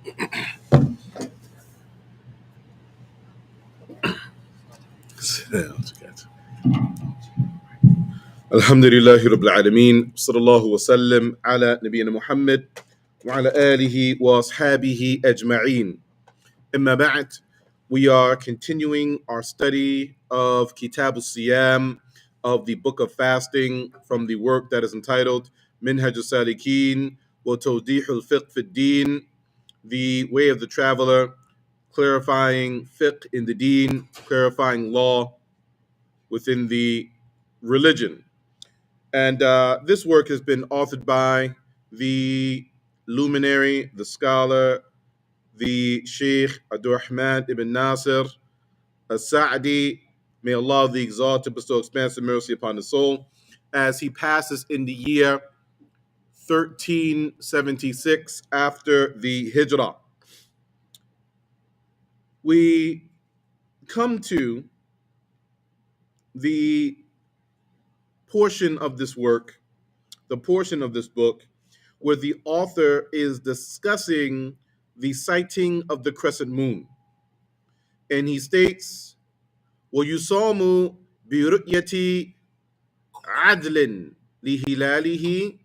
الحمد لله رب العالمين صلى الله وسلم على نبينا محمد وعلى آله وأصحابه أجمعين. Amma ba'd, we are continuing our study of Kitab al-Siyam, of the Book of Fasting, from the work that is entitled Minhaj al-Salikin wa Tawdih al-Fiqh fi al-Din, the way of the traveler, clarifying fiqh in the deen, clarifying law within the religion. And this work has been authored by the luminary, the scholar, the Sheikh Abdurrahman ibn Nasir al-Sa'di. May Allah the Exalted bestow expansive mercy upon the soul, as he passes in the year 1376 after the Hijrah. We come to the portion of this work, the portion of this book, where the author is discussing the sighting of the crescent moon. And he states, وَيُصَامُ بِرُؤْيَةِ عَدْلٍ لِهِلَالِهِ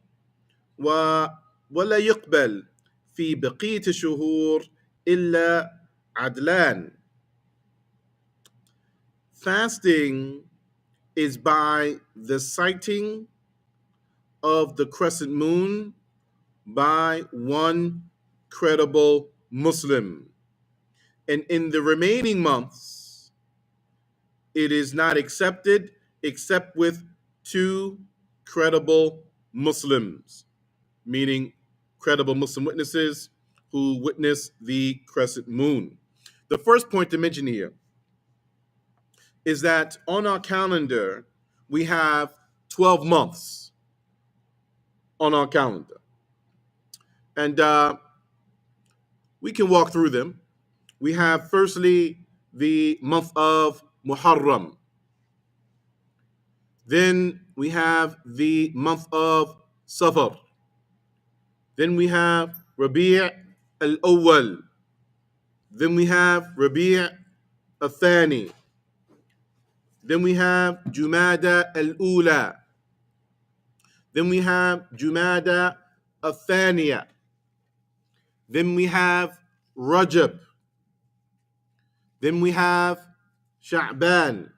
ولا يقبل في بقية الشهور إلا عدلان. Fasting is by the sighting of the crescent moon by one credible Muslim. And in the remaining months, it is not accepted except with two credible Muslims, meaning credible Muslim witnesses who witness the crescent moon. The first point to mention here is that on our calendar, we have 12 months on our calendar. And we can walk through them. We have firstly the month of Muharram. Then we have the month of Safar. Then we have Rabi' al-Awwal. Then we have Rabi' al-Thani. Then we have Jumada al-Ula. Then we have Jumada al-Thaniya. Then we have Rajab. Then we have Sha'ban.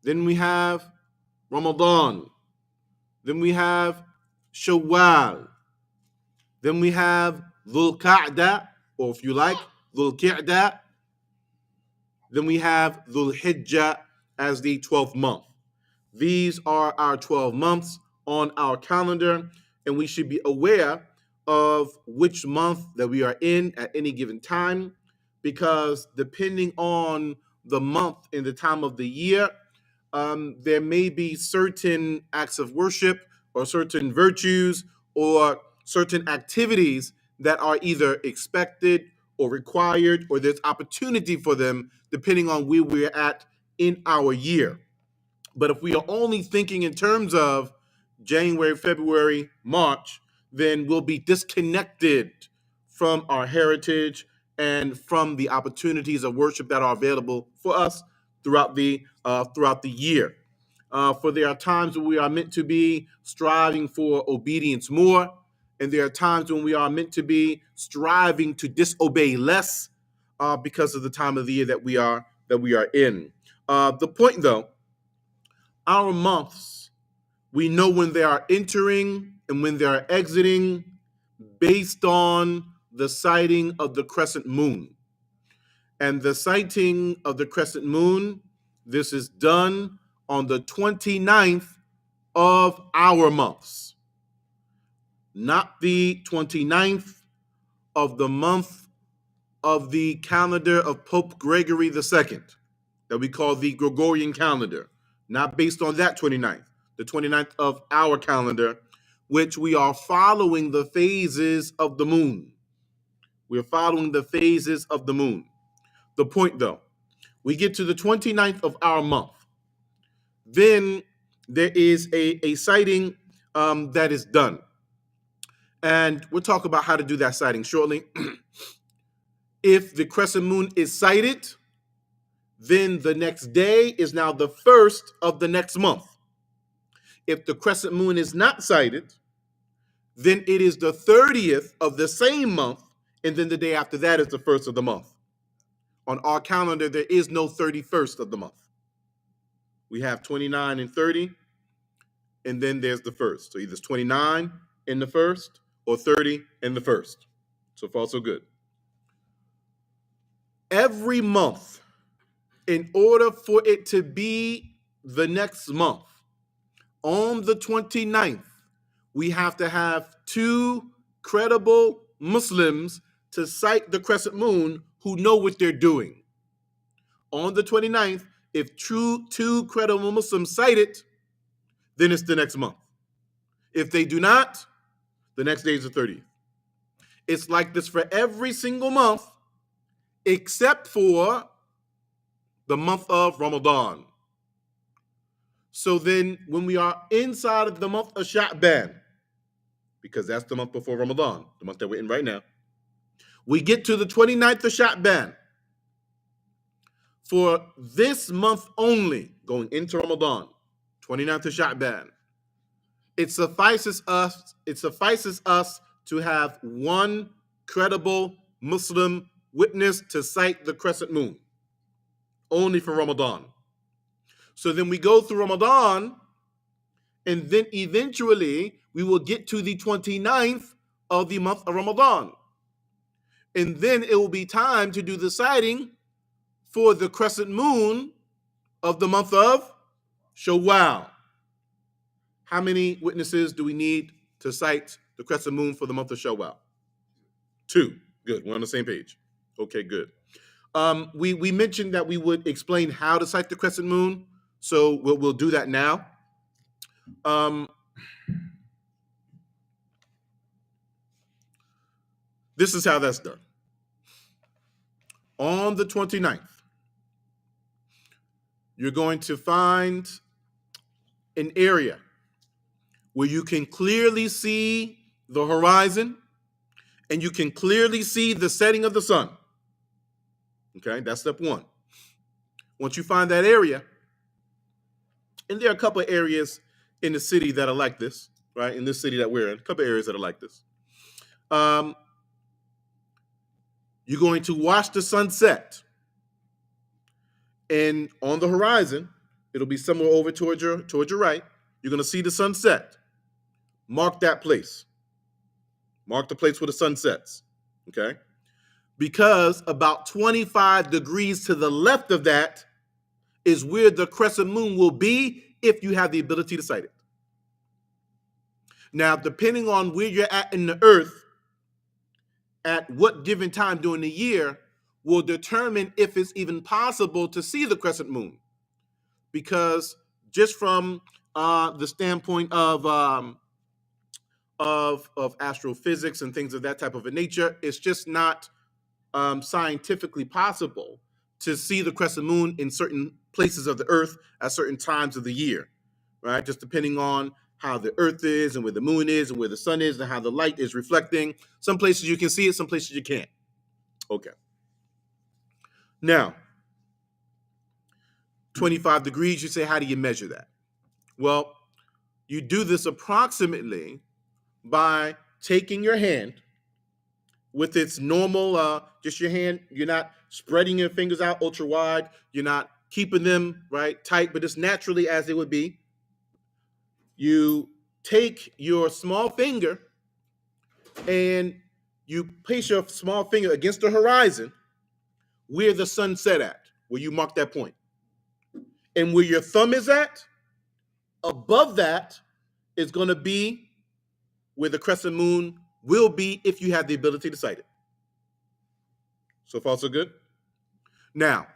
Then we have Ramadan. Then we have Shawwal. Then we have Dhul Qa'dah, or if you like, Dhul Qi'dah. Then we have Dhul Hijjah as the 12th month. These are our 12 months on our calendar, and we should be aware of which month that we are in at any given time, because depending on the month and the time of the year, there may be certain acts of worship or certain virtues or certain activities that are either expected or required, or there's opportunity for them depending on where we're at in our year. But if we are only thinking in terms of January, February, March, then we'll be disconnected from our heritage and from the opportunities of worship that are available for us throughout the year. For there are times when we are meant to be striving for obedience more, and there are times when we are meant to be striving to disobey less, because of the time of the year that we are in. The point, though, our months, we know when they are entering and when they are exiting based on the sighting of the crescent moon. And the sighting of the crescent moon, this is done on the 29th of our months, not the 29th of the month of the calendar of Pope Gregory II, that we call the Gregorian calendar, not based on that 29th, the 29th of our calendar, which we are following the phases of the moon. We're following the phases of the moon. The point, though, we get to the 29th of our month. Then there is a sighting that is done. And we'll talk about how to do that sighting shortly. If the crescent moon is sighted, then the next day is now the first of the next month. If the crescent moon is not sighted, then it is the 30th of the same month, and then the day after that is the first of the month. On our calendar, there is no 31st of the month. We have 29 and 30, and then there's the first. So either it's 29 in the first or 30 in the first. So far, so good. Every month, in order for it to be the next month, on the 29th, we have to have two credible Muslims to sight the crescent moon who know what they're doing. On the 29th, if two credible Muslims sight it, then it's the next month. If they do not, the next day is the 30th. It's like this for every single month, except for the month of Ramadan. So then when we are inside of the month of Sha'ban, because that's the month before Ramadan, the month that we're in right now, we get to the 29th of Sha'ban. For this month only, going into Ramadan, 29th of Sha'ban, it suffices us to have one credible Muslim witness to sight the crescent moon, only for Ramadan. So then we go through Ramadan, and then eventually we will get to the 29th of the month of Ramadan. And then it will be time to do the sighting for the crescent moon of the month of Shawwal. How many witnesses do we need to sight the crescent moon for the month of Shawwal? 2. Good. We're on the same page. Okay, good. We mentioned that we would explain how to sight the crescent moon, so we'll do that now. This is how that's done. On the 29th, you're going to find an area where you can clearly see the horizon and you can clearly see the setting of the sun. Okay, that's step one. Once you find that area, and there are a couple of areas in the city that are like this, right? In this city that we're in, a couple of areas that are like this. You're going to watch the sunset. And on the horizon, it'll be somewhere over towards your right. You're going to see the sunset. Mark that place. Mark the place where the sun sets. Okay? Because about 25 degrees to the left of that is where the crescent moon will be if you have the ability to sight it. Now, depending on where you're at in the earth, at what given time during the year, will determine if it's even possible to see the crescent moon. Because just from the standpoint of astrophysics and things of that type of a nature, it's just not scientifically possible to see the crescent moon in certain places of the earth at certain times of the year, right? Just depending on how the earth is and where the moon is and where the sun is and how the light is reflecting. Some places you can see it, some places you can't. Okay. Now, 25 degrees, you say, how do you measure that? Well, you do this approximately by taking your hand with its normal, just your hand. You're not spreading your fingers out ultra wide. You're not keeping them right tight, but it's naturally as it would be. You take your small finger and you place your small finger against the horizon where the sun set at, where you mark that point. And where your thumb is at, above that is going to be where the crescent moon will be if you have the ability to sight it. So far, so good? Now,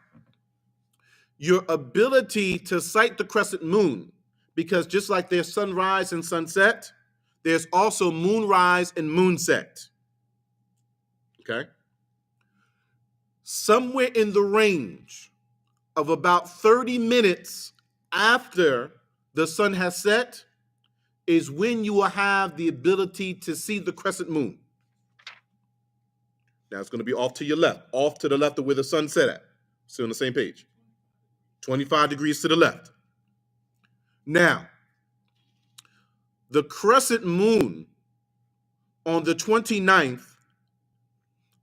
your ability to sight the crescent moon, because just like there's sunrise and sunset, there's also moonrise and moonset. Okay? Somewhere in the range of about 30 minutes after the sun has set is when you will have the ability to see the crescent moon. Now it's going to be off to your left, off to the left of where the sun set at. Still on the same page. 25 degrees to the left. Now, the crescent moon on the 29th,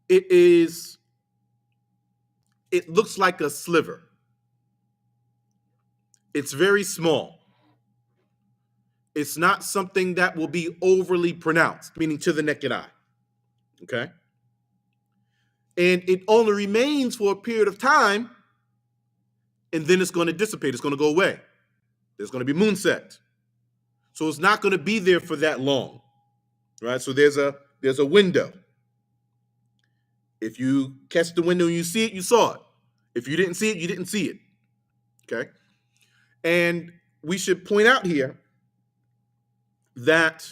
it looks like a sliver. It's very small. It's not something that will be overly pronounced, meaning to the naked eye. Okay? And it only remains for a period of time, and then it's going to dissipate. It's going to go away. There's going to be moonset. So it's not going to be there for that long. Right? So there's a window. If you catch the window and you see it, you saw it. If you didn't see it, you didn't see it. Okay? And we should point out here that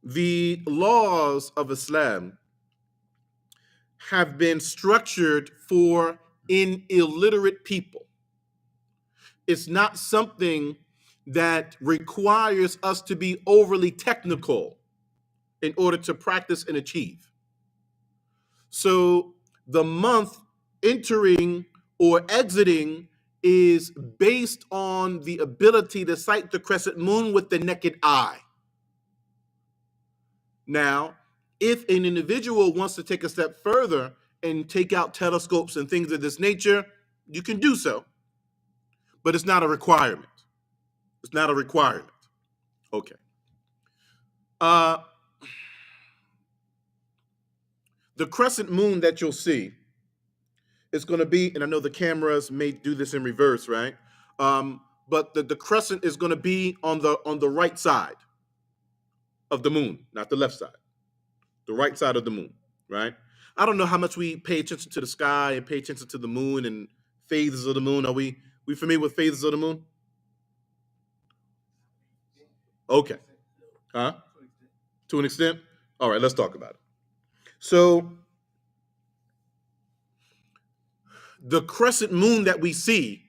the laws of Islam have been structured for illiterate people. It's not something that requires us to be overly technical in order to practice and achieve. So the month entering or exiting is based on the ability to sight the crescent moon with the naked eye. Now, if an individual wants to take a step further and take out telescopes and things of this nature, you can do so, but it's not a requirement. It's not a requirement. Okay. The crescent moon that you'll see is going to be, and I know the cameras may do this in reverse, right? But the crescent is going to be on the right side of the moon, not the left side. The right side of the moon, right? I don't know how much we pay attention to the sky and pay attention to the moon and phases of the moon. Are we familiar with phases of the moon? Okay. Huh? To an extent? All right, let's talk about it. So the crescent moon that we see,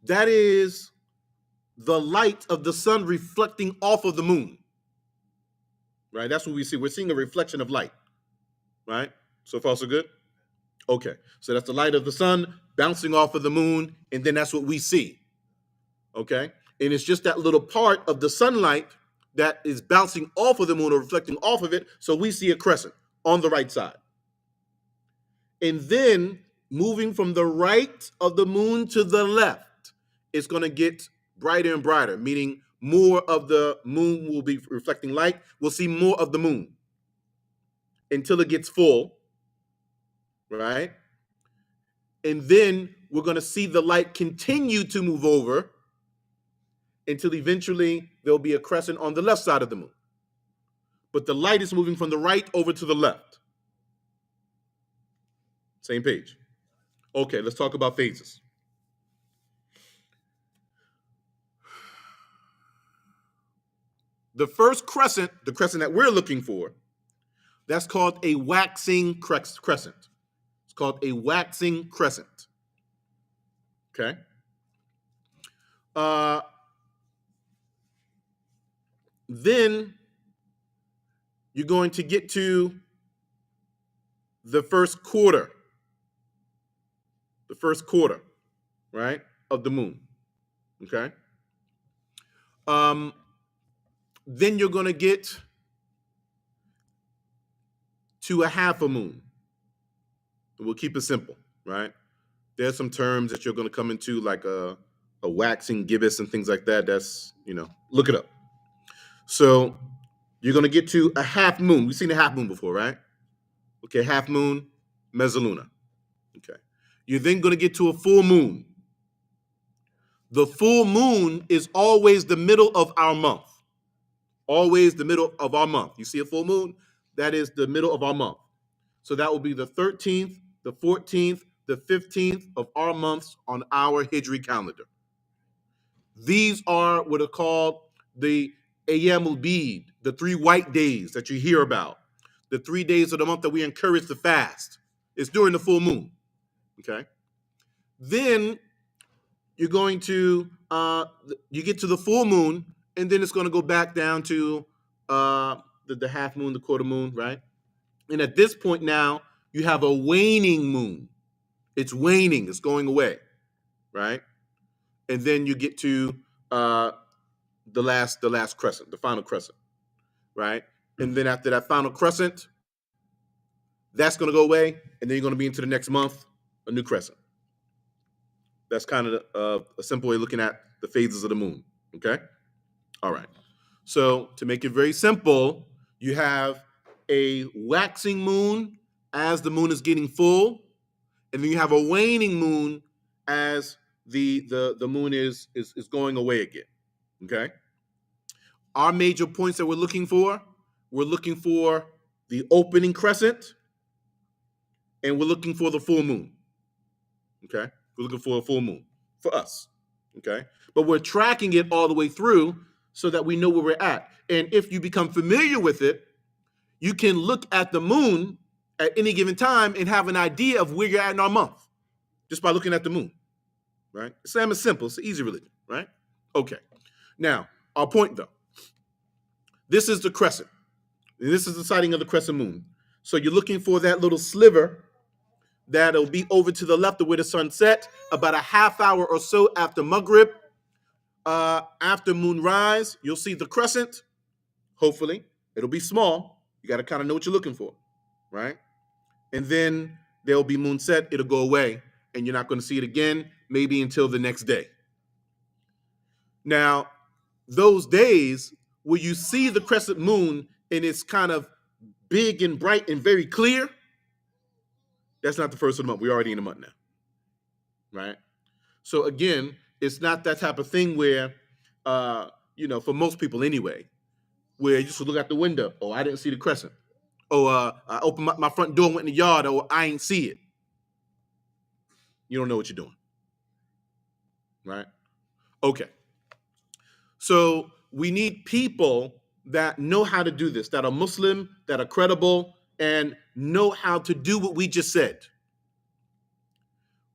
that is the light of the sun reflecting off of the moon. Right? That's what we see. We're seeing a reflection of light. Right? So far, so good? Okay. So that's the light of the sun bouncing off of the moon, and then that's what we see. Okay? And it's just that little part of the sunlight that is bouncing off of the moon or reflecting off of it, so we see a crescent on the right side. And then moving from the right of the moon to the left, it's going to get brighter and brighter, meaning more of the moon will be reflecting light. We'll see more of the moon until it gets full, right? And then we're going to see the light continue to move over until eventually there'll be a crescent on the left side of the moon. But the light is moving from the right over to the left. Same page. Okay, let's talk about phases. The first crescent, the crescent that we're looking for, that's called a waxing crescent. It's called a waxing crescent. Okay? Then you're going to get to the first quarter, right, of the moon. Okay? Then you're going to get to a half a moon. We'll keep it simple, right? There's some terms that you're going to come into, like a waxing gibbous and things like that. That's, look it up. So you're going to get to a half moon. We've seen a half moon before, right? Okay, half moon, mezzaluna. Okay. You're then going to get to a full moon. The full moon is always the middle of our month. Always the middle of our month. You see a full moon? That is the middle of our month. So that will be the 13th, the 14th, the 15th of our months on our Hijri calendar. These are what are called the Ayyamul Bid, the 3 white days that you hear about. The 3 days of the month that we encourage to fast. It's during the full moon. Okay? Then you're going to, you get to the full moon, and then it's going to go back down to the half moon, the quarter moon, right? And at this point now, you have a waning moon. It's waning, it's going away, right? And then you get to uh, the last crescent, the final crescent, right? And then after that final crescent, that's going to go away, and then you're going to be into the next month, a new crescent. That's kind of a simple way of looking at the phases of the moon. Okay. All right. So to make it very simple, you have a waxing moon as the moon is getting full, and then you have a waning moon as the moon is going away again. Okay. Our major points that we're looking for the opening crescent, and we're looking for the full moon. Okay. We're looking for a full moon for us. Okay. But we're tracking it all the way through so that we know where we're at. And if you become familiar with it, you can look at the moon at any given time and have an idea of where you're at in our month just by looking at the moon. Right. Islam is simple. It's an easy religion. Right. Okay. Now, our point though. This is the crescent. And this is the sighting of the crescent moon. So you're looking for that little sliver that'll be over to the left of where the sun set, about a half hour or so after Maghrib. After moonrise, you'll see the crescent. Hopefully, it'll be small. You got to kind of know what you're looking for, right? And then there'll be moon set. It'll go away, and you're not going to see it again, maybe until the next day. Now, those days where you see the crescent moon and it's kind of big and bright and very clear, that's not the first of the month. We're already in the month now, right? So again, it's not that type of thing where, for most people anyway, where you just look out the window. Oh, I didn't see the crescent. Oh, I opened my front door and went in the yard. Oh, I ain't see it. You don't know what you're doing, right? Okay. So we need people that know how to do this, that are Muslim, that are credible, and know how to do what we just said.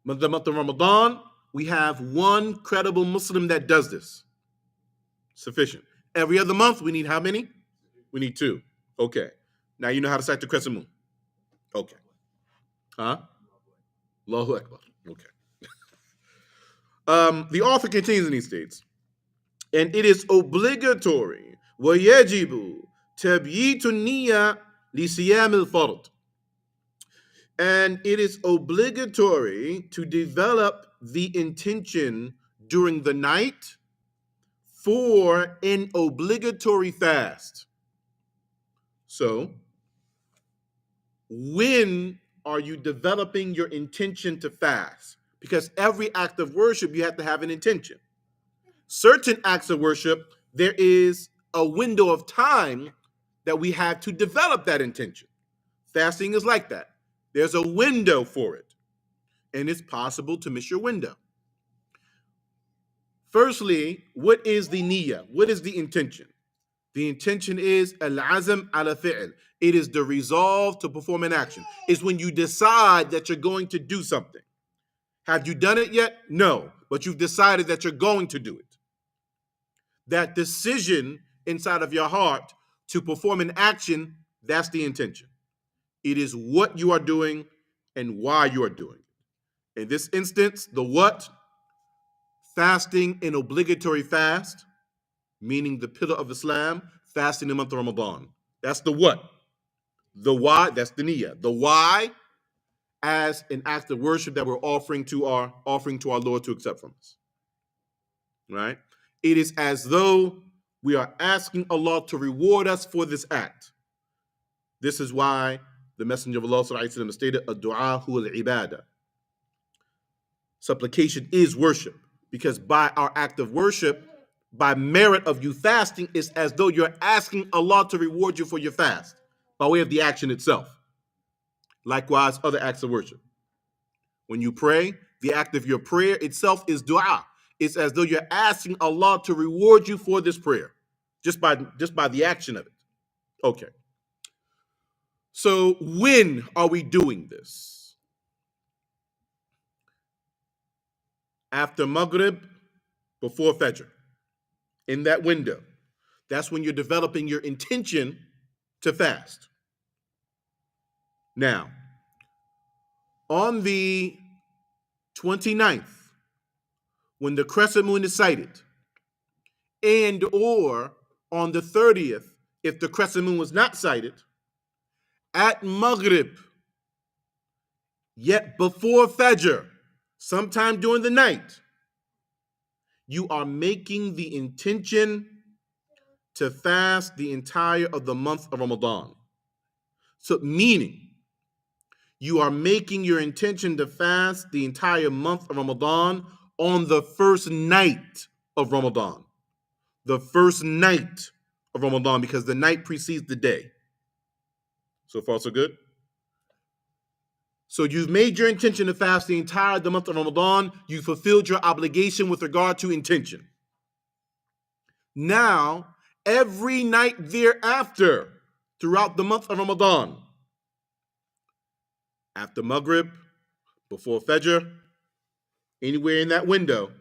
The month of Ramadan, we have one credible Muslim that does this. Sufficient. Every other month, we need how many? We need 2. Okay. Now you know how to sight the crescent moon. Okay. Huh? Allahu Akbar. Okay. The author continues and he states, and it is obligatory وَيَجِبُ تَبْيِيتُ النِّيَّةِ لِصِيَامِ الْفَرْضِ. And it is obligatory to develop the intention during the night for an obligatory fast. So, when are you developing your intention to fast? Because every act of worship, you have to have an intention. Certain acts of worship, there is a window of time that we have to develop that intention. Fasting is like that. There's a window for it, and it's possible to miss your window. Firstly, what is the niyyah? What is the intention? The intention is al-azam ala fi'l. It is the resolve to perform an action. It's when you decide that you're going to do something. Have you done it yet? No, but you've decided that you're going to do it. That decision inside of your heart to perform an action, that's the intention. It is what you are doing and why you are doing it. In this instance, the what? Fasting an obligatory fast, meaning the pillar of Islam, fasting the month of Ramadan. That's the what. The why, that's the niyyah. The why, as an act of worship that we're offering to our Lord to accept from us. Right? It is as though we are asking Allah to reward us for this act. This is why the Messenger of Allah stated, "Ad-du'a huwa al-ibadah." Supplication is worship, because by our act of worship, by merit of you fasting, it's as though you're asking Allah to reward you for your fast by way of the action itself. Likewise, other acts of worship. When you pray, the act of your prayer itself is dua. It's as though you're asking Allah to reward you for this prayer, just by the action of it. Okay. So when are we doing this? After Maghrib, before Fajr. In that window. That's when you're developing your intention to fast. Now, on the 29th, when the crescent moon is sighted, and or on the 30th, if the crescent moon was not sighted, at Maghrib, yet before Fajr, sometime during the night, you are making the intention to fast the entire of the month of Ramadan. So, meaning, you are making your intention to fast the entire month of Ramadan on the first night of Ramadan. The first night of Ramadan, because the night precedes the day. So far, so good? So you've made your intention to fast the entire the month of Ramadan. You fulfilled your obligation with regard to intention. Now, every night thereafter, throughout the month of Ramadan, after Maghrib, before Fajr, anywhere in that window,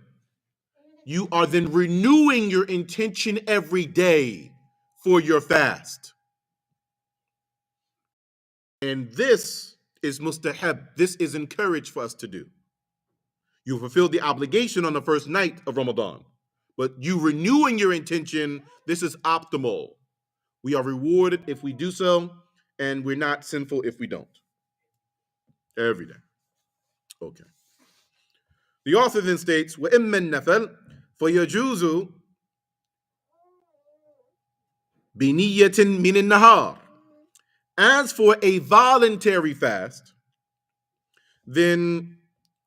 you are then renewing your intention every day for your fast. And this is mustahab. This is encouraged for us to do. You fulfilled the obligation on the first night of Ramadan, but you renewing your intention, this is optimal. We are rewarded if we do so, and we're not sinful if we don't. Every day. Okay. The author then states, وَإِمَّا النَّفَلْ فَيَجُوزُ بِنِيَّةٍ مِنِ النَّهَارِ. As for a voluntary fast, then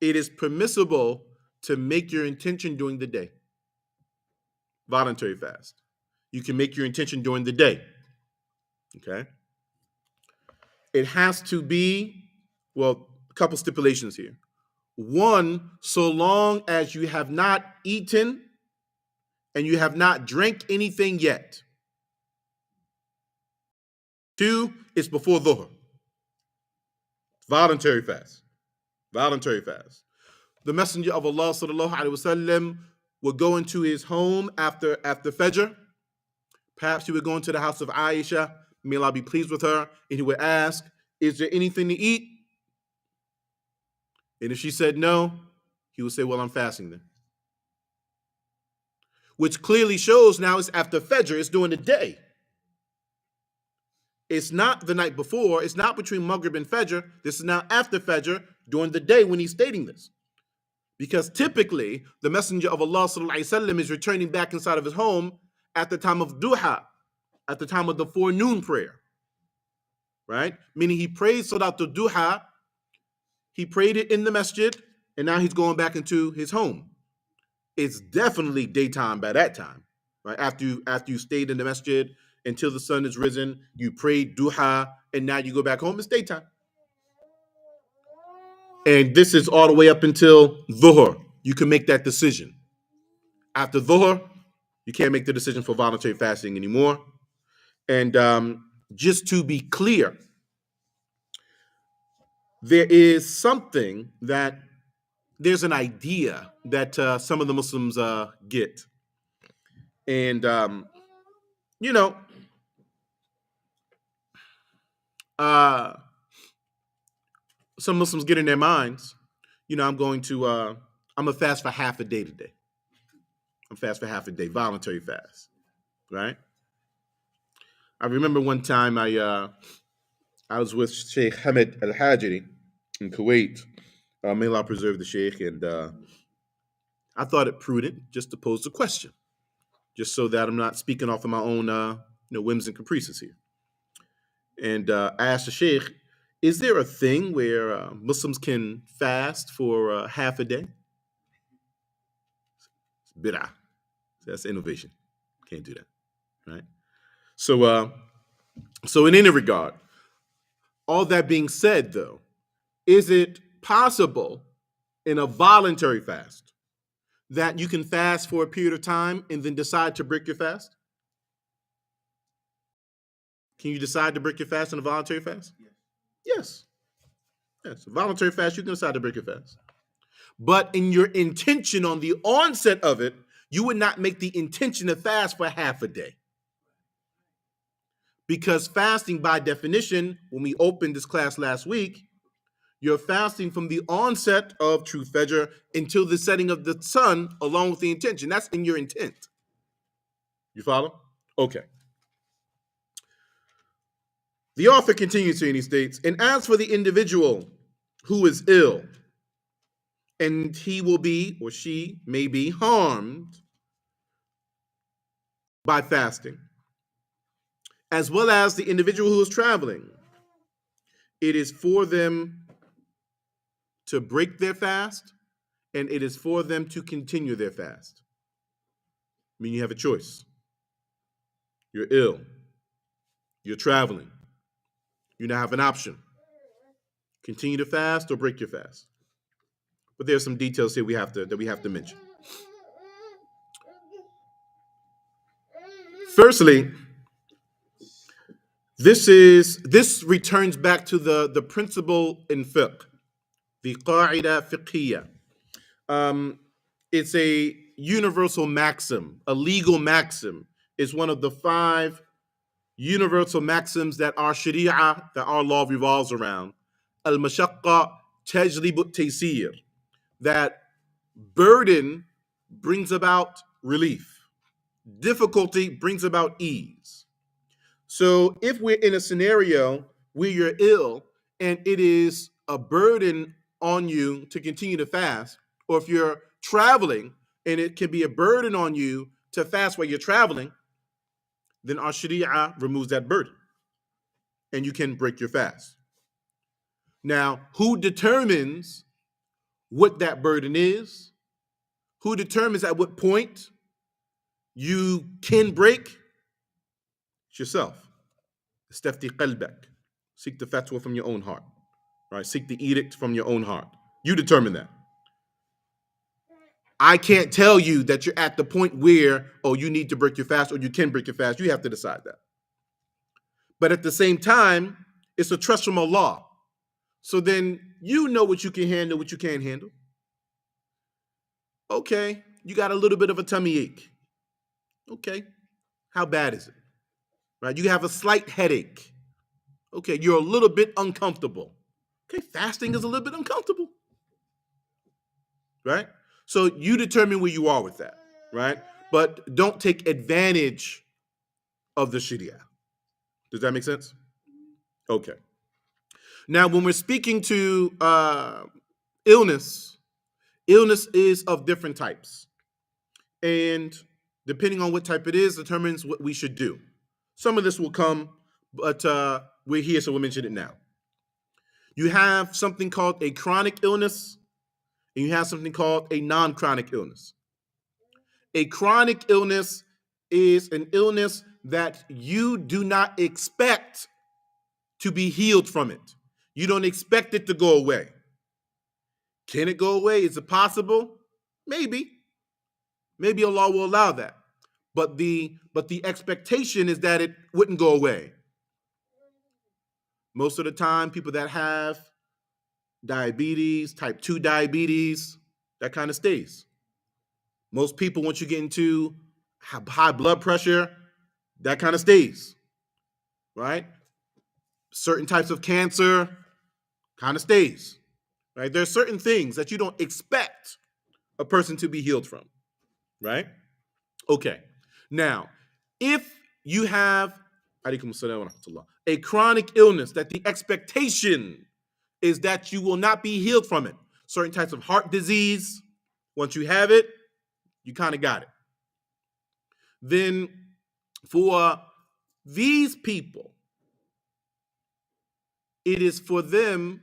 it is permissible to make your intention during the day. Voluntary fast. You can make your intention during the day. Okay? It has to be, well, a couple stipulations here. One, so long as you have not eaten and you have not drank anything yet. Two, it's before dhuhr. Voluntary fast. Voluntary fast. The Messenger of Allah sallallahu alaihi wasallam would go into his home after Fajr. Perhaps he would go into the house of Aisha, may Allah be pleased with her, and he would ask, is there anything to eat? And if she said no, he would say, well, I'm fasting then. Which clearly shows now it's after Fajr, it's during the day. It's not the night before, it's not between Maghrib and Fajr. This is now after Fajr, during the day when he's stating this. Because typically, the Messenger of Allah sallallahu alaihi wasallam is returning back inside of his home at the time of duha, at the time of the forenoon prayer, right? Meaning he prays Salatul Duha, he prayed it in the masjid, and now he's going back into his home. It's definitely daytime by that time, right? After you stayed in the masjid until the sun is risen, you prayed Duha, and now you go back home, it's daytime. And this is all the way up until Dhuhr. You can make that decision. After Dhuhr, you can't make the decision for voluntary fasting anymore. And just to be clear, there is something that there's an idea that some of the Muslims get. And, some Muslims get in their minds, I'm going to fast for half a day today. I'm fast for half a day, voluntary fast, right? I remember one time I was with Sheikh Hamid Al-Hajiri in Kuwait. May Allah preserve the Sheikh, and I thought it prudent just to pose the question, just so that I'm not speaking off of my own whims and caprices here. And I asked the Sheikh, is there a thing where Muslims can fast for half a day? Bid'ah. That's innovation. Can't do that, right? So in any regard, all that being said, though, is it possible in a voluntary fast that you can fast for a period of time and then decide to break your fast? Can you decide to break your fast in a voluntary fast? Yes. Yes. A voluntary fast, you can decide to break your fast. But in your intention on the onset of it, you would not make the intention to fast for half a day. Because fasting, by definition, when we opened this class last week, you're fasting from the onset of true Fajr until the setting of the sun, along with the intention. That's in your intent. You follow? Okay. The author continues here and he states, and as for the individual who is ill, and he will be, or she may be, harmed by fasting, as well as the individual who is traveling, it is for them to break their fast, and it is for them to continue their fast. I mean, you have a choice. You're ill. You're traveling. You now have an option. Continue to fast or break your fast. But there's some details here that we have to mention. Firstly, this returns back to the principle in fiqh, the qa'ida fiqhiyya. Um, it's a universal maxim, a legal maxim. It's one of the 5 universal maxims that our sharia, that our law revolves around. Al-mashaqqa tajlibu taysir, that burden brings about relief. Difficulty brings about ease. So if we're in a scenario where you're ill and it is a burden on you to continue to fast, or if you're traveling and it can be a burden on you to fast while you're traveling, then our sharia removes that burden and you can break your fast. Now, who determines what that burden is? Who determines at what point you can break? It's yourself. Istafti qalbak. Seek the fatwa from your own heart. Right? Seek the edict from your own heart. You determine that. I can't tell you that you're at the point where, oh, you need to break your fast or you can break your fast. You have to decide that. But at the same time, it's a trust from Allah. So then you know what you can handle, what you can't handle. Okay, you got a little bit of a tummy ache. Okay, how bad is it? Right? You have a slight headache. Okay, you're a little bit uncomfortable. Okay, fasting is a little bit uncomfortable. Right? So you determine where you are with that, right? But don't take advantage of the Sharia. Does that make sense? Okay. Now, when we're speaking to illness, illness is of different types. And depending on what type it is, determines what we should do. Some of this will come, but we're here, so we'll mention it now. You have something called a chronic illness, and you have something called a non-chronic illness. A chronic illness is an illness that you do not expect to be healed from it. You don't expect it to go away. Can it go away? Is it possible? Maybe. Maybe Allah will allow that. But the expectation is that it wouldn't go away. Most of the time, people that have diabetes, type 2 diabetes, that kind of stays. Most people, once you get into high blood pressure, that kind of stays, right? Certain types of cancer kind of stays, right? There are certain things that you don't expect a person to be healed from, right? Okay. Now, if you have a chronic illness that the expectation is that you will not be healed from it, certain types of heart disease, once you have it, you kind of got it. Then for these people, it is for them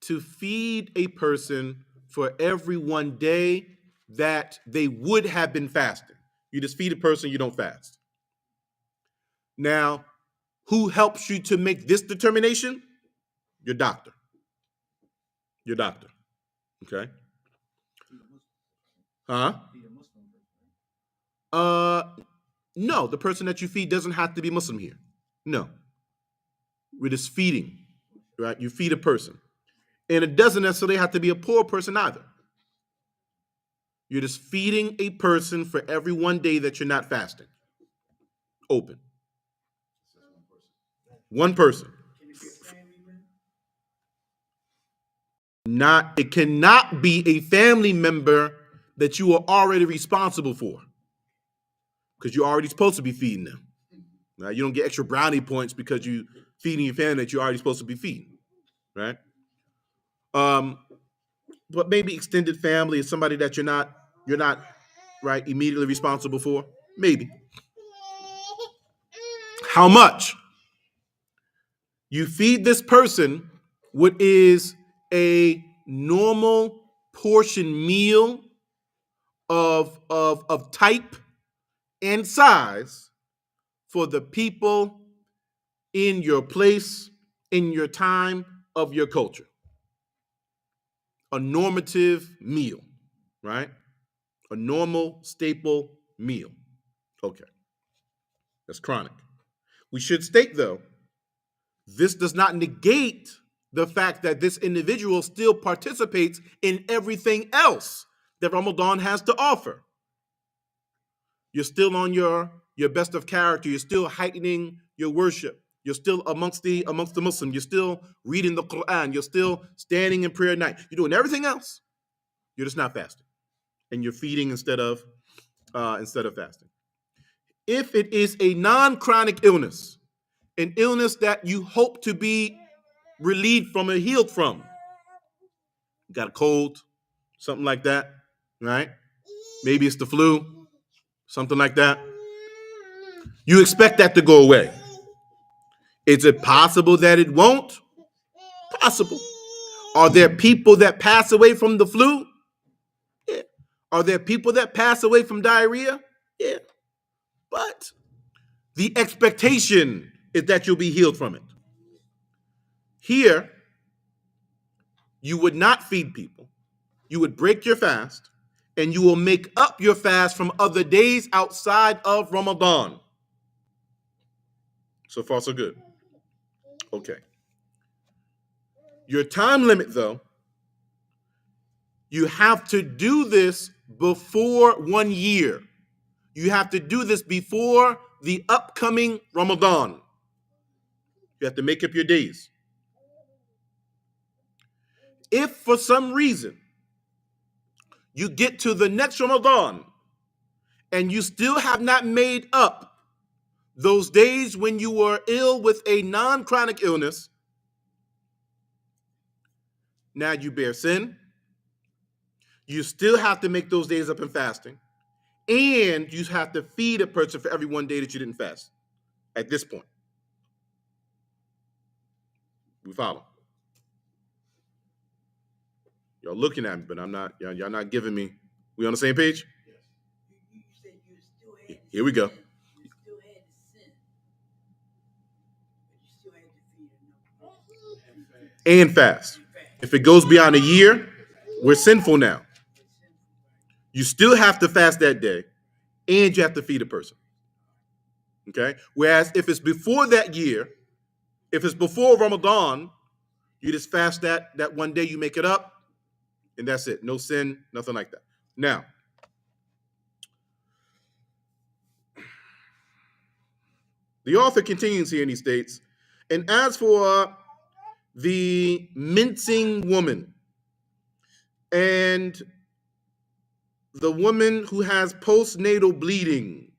to feed a person for every one day that they would have been fasting. You just feed a person, you don't fast. Now, who helps you to make this determination? Your doctor. Your doctor. Okay? Huh? Uh no, the person that you feed doesn't have to be Muslim here. No. We're just feeding. Right? You feed a person. And it doesn't necessarily have to be a poor person either. You're just feeding a person for every one day that you're not fasting. Open. One person. Not it cannot be a family member that you are already responsible for because you're already supposed to be feeding them. Right? You don't get extra brownie points because you feeding your family that you're already supposed to be feeding, right? Um, but maybe extended family is somebody that you're not right immediately responsible for. Maybe. How much? You feed this person what is a normal portion meal of type and size for the people in your place, in your time of your culture. A normative meal, right? A normal staple meal. Okay, that's chronic. We should state, though, this does not negate the fact that this individual still participates in everything else that Ramadan has to offer. You're still on your best of character. You're still heightening your worship. You're still amongst the Muslims. You're still reading the Quran. You're still standing in prayer at night. You're doing everything else. You're just not fasting, and you're feeding instead of fasting. If it is a non-chronic illness, an illness that you hope to be relieved from or healed from, you got a cold, something like that, right? Maybe it's the flu, something like that. You expect that to go away. Is it possible that it won't? Possible. Are there people that pass away from the flu? Yeah. Are there people that pass away from diarrhea? Yeah. But the expectation is that you'll be healed from it. Here, you would not feed people. You would break your fast, and you will make up your fast from other days outside of Ramadan. So far, so good. Okay. Your time limit, though, you have to do this before 1 year. You have to do this before the upcoming Ramadan. You have to make up your days. If for some reason you get to the next Ramadan and you still have not made up those days when you were ill with a non-chronic illness, now you bear sin. You still have to make those days up in fasting. And you have to feed a person for every 1 day that you didn't fast at this point. We follow. Y'all looking at me, but I'm not, y'all not giving me. We on the same page? Here we go. And fast. If it goes beyond a year, we're sinful now. You still have to fast that day, and you have to feed a person. Okay? Whereas if it's before that year, if it's before Ramadan, you just fast that 1 day, you make it up, and that's it. No sin, nothing like that. Now, the author continues here and he states, and as for the mincing woman and the woman who has postnatal bleeding,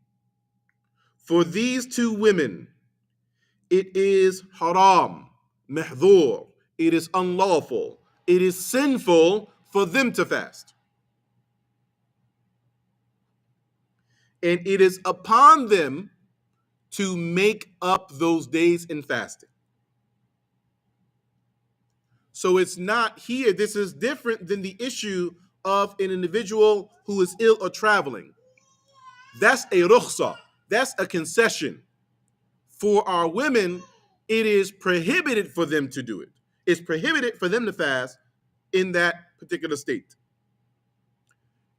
for these two women, it is haram, mahdhur, it is unlawful, it is sinful for them to fast. And it is upon them to make up those days in fasting. So it's not here. This is different than the issue of an individual who is ill or traveling. That's a rukhsa. That's a concession. For our women, it is prohibited for them to do it. It's prohibited for them to fast in that particular state.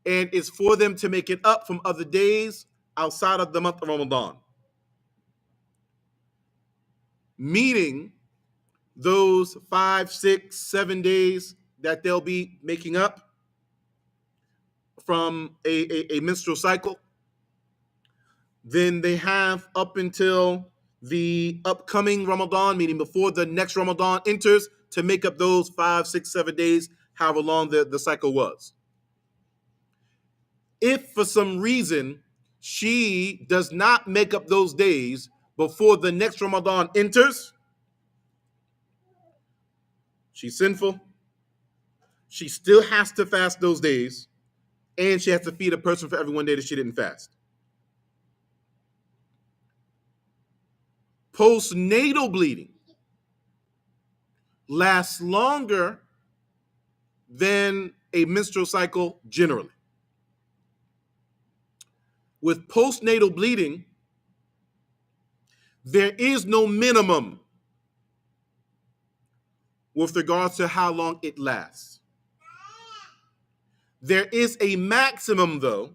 And it's for them to make it up from other days outside of the month of Ramadan. Meaning those 5, 6, 7 days that they'll be making up from a menstrual cycle, then they have up until the upcoming Ramadan, meaning before the next Ramadan enters, to make up those 5, 6, 7 days, however long the cycle was. If for some reason she does not make up those days before the next Ramadan enters, she's sinful. She still has to fast those days, and she has to feed a person for every one day that she didn't fast. Postnatal bleeding lasts longer than a menstrual cycle generally. With postnatal bleeding, there is no minimum with regards to how long it lasts. There is a maximum, though,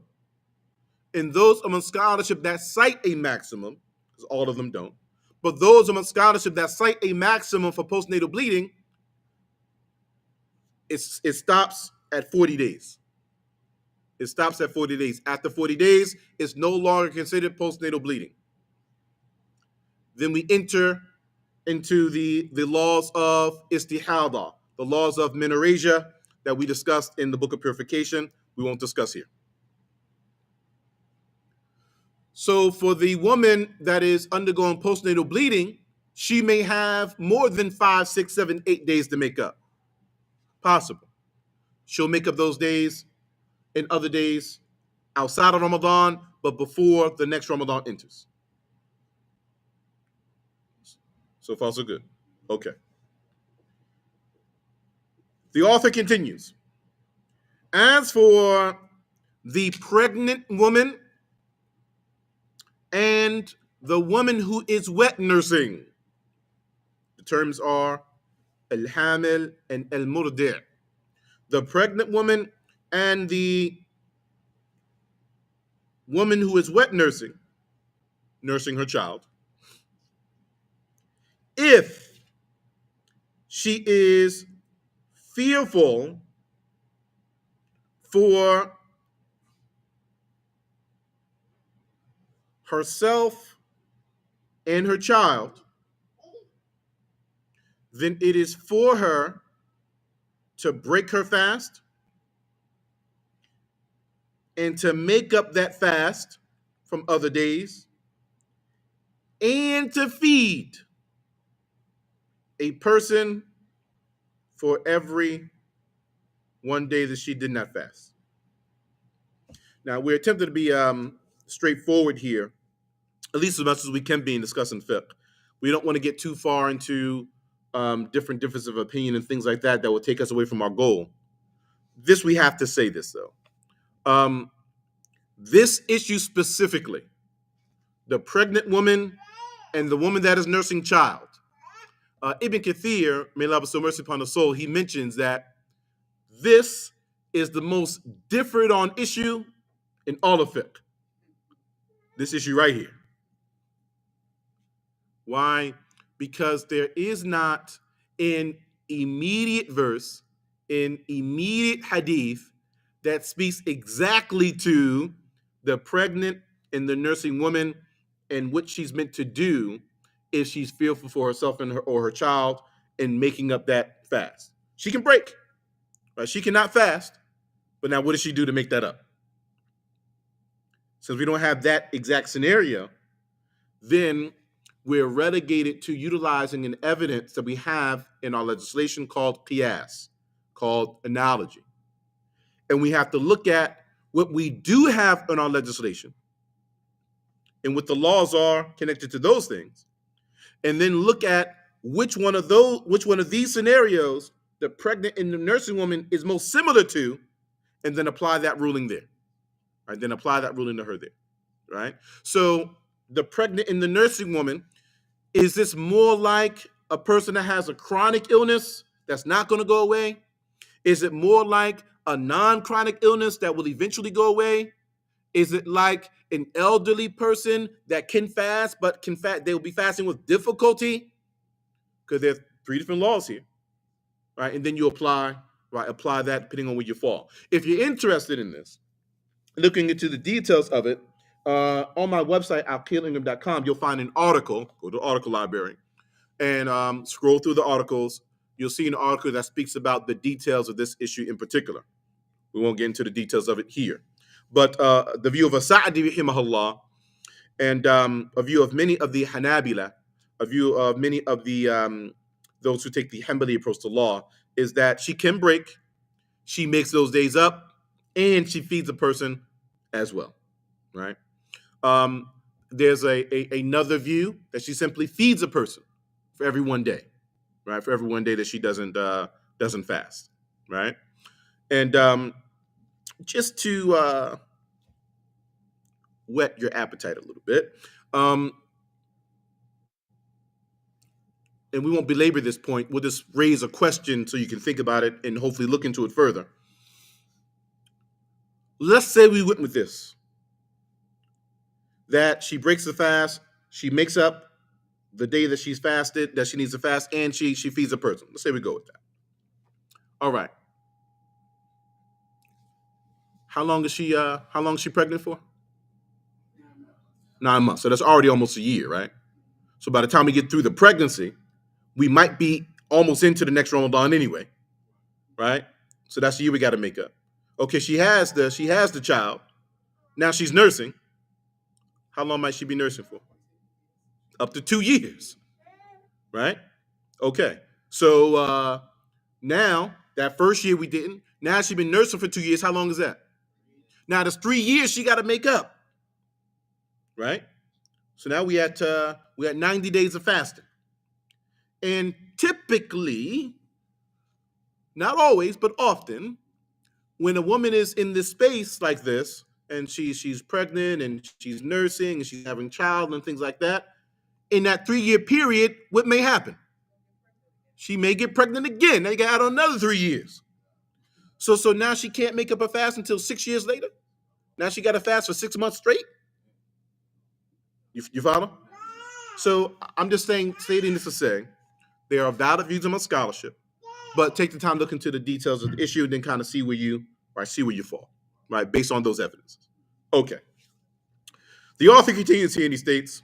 and those among scholarship that cite a maximum, because all of them don't, but those among scholarship that cite a maximum for postnatal bleeding, it stops at 40 days. It stops at 40 days. After 40 days, it's no longer considered postnatal bleeding. Then we enter into the laws of istihada, the laws of menorrhagia that we discussed in the Book of Purification. We won't discuss here. So for the woman that is undergoing postnatal bleeding, she may have more than 5, 6, 7, 8 days to make up. Possible. She'll make up those days and other days outside of Ramadan, but before the next Ramadan enters. So far, so good. Okay. The author continues. As for the pregnant woman and the woman who is wet nursing, the terms are al-hamil and al-murdi'. The pregnant woman and the woman who is wet nursing her child, if she is fearful for herself and her child, then it is for her to break her fast and to make up that fast from other days and to feed a person for every one day that she did not fast. Now, we're attempting to be straightforward here, at least as much as we can be in discussing fiqh. We don't want to get too far into different differences of opinion and things like that will take us away from our goal. This, we have to say this, though. This issue specifically, the pregnant woman and the woman that is nursing child, Ibn Kathir, may Allah bestow mercy upon the soul, he mentions that this is the most differed on issue in all of fiqh. This issue right here. Why? Because there is not an immediate verse, an immediate hadith that speaks exactly to the pregnant and the nursing woman and what she's meant to do if she's fearful for herself and her child and making up that fast. She can break, right? She cannot fast, but now what does she do to make that up? Since we don't have that exact scenario, then we're relegated to utilizing an evidence that we have in our legislation called qiyas, called analogy. And we have to look at what we do have in our legislation and what the laws are connected to those things, and then look at which one of these scenarios the pregnant and the nursing woman is most similar to, and then apply that ruling there. Right? Then apply that ruling to her there. Right? So the pregnant and the nursing woman, is this more like a person that has a chronic illness that's not going to go away? Is it more like a non-chronic illness that will eventually go away? Is it like an elderly person that can fast, but they will be fasting with difficulty? Because there's 3 different laws here, right? And then you apply that depending on where you fall. If you're interested in this, looking into the details of it, On my website, aqilingram.com, you'll find an article. Go to the article library and scroll through the articles. You'll see an article that speaks about the details of this issue in particular. We won't get into the details of it here. But the view of As-Sa'di, rahimahullah, and a view of many of the Hanabila, a view of many of the those who take the Hanbali approach to law, is that she can break, she makes those days up, and she feeds a person as well, right? There's another view that she simply feeds a person for every one day, right? For every one day that she doesn't fast, right? And just to whet your appetite a little bit, and we won't belabor this point. We'll just raise a question so you can think about it and hopefully look into it further. Let's say we went with this, that she breaks the fast, she makes up the day that she's fasted, that she needs to fast, and she feeds a person. Let's say we go with that. All right. How long is she pregnant for? 9 months. So that's already almost a year, right? So by the time we get through the pregnancy, we might be almost into the next Ramadan anyway, right? So that's the year we got to make up. Okay, she has the child. Now she's nursing. How long might she be nursing for? Up to 2 years, right? Okay. So now that first year we didn't. Now she's been nursing for 2 years. How long is that? Now there's 3 years she got to make up, right? So now we had 90 days of fasting, and typically, not always, but often, when a woman is in this space like this, and she's pregnant and she's nursing and she's having child and things like that, in that 3-year period, what may happen? She may get pregnant again. Now you got to add on another 3 years. So now she can't make up a fast until 6 years later. Now she got to fast for 6 months straight. You follow? So I'm just stating this to say there are valid views among scholarship, but take the time to look into the details of the issue and then kind of see where you fall, right, based on those evidences. Okay. The author continues here and he states,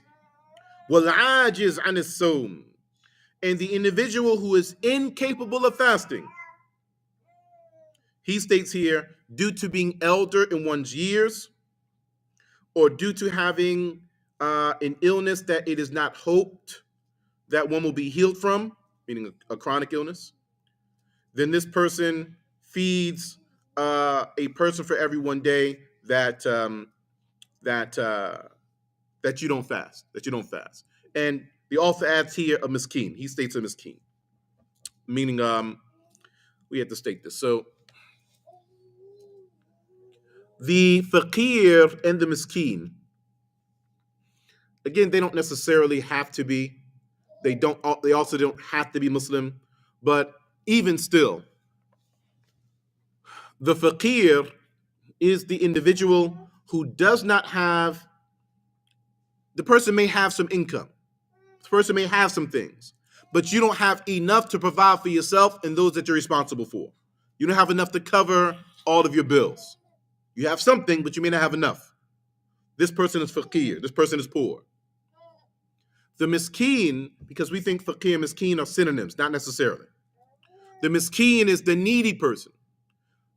وَالْعَاجِزْ عَنِ الصَّوْمِ, and the individual who is incapable of fasting. He states here, due to being elder in one's years, or due to having an illness that it is not hoped that one will be healed from, meaning a chronic illness, then this person feeds a person for every one day that you don't fast. And the author adds here a miskin. He states a miskin, meaning we have to state this. So the faqir and the miskin, again, they don't necessarily have to be. They also don't have to be Muslim, but even still, the faqir is the individual who does not have. The person may have some income. The person may have some things, but you don't have enough to provide for yourself and those that you're responsible for. You don't have enough to cover all of your bills. You have something, but you may not have enough. This person is faqir. This person is poor. The miskin, because we think faqir and miskin are synonyms, not necessarily. The miskin is the needy person.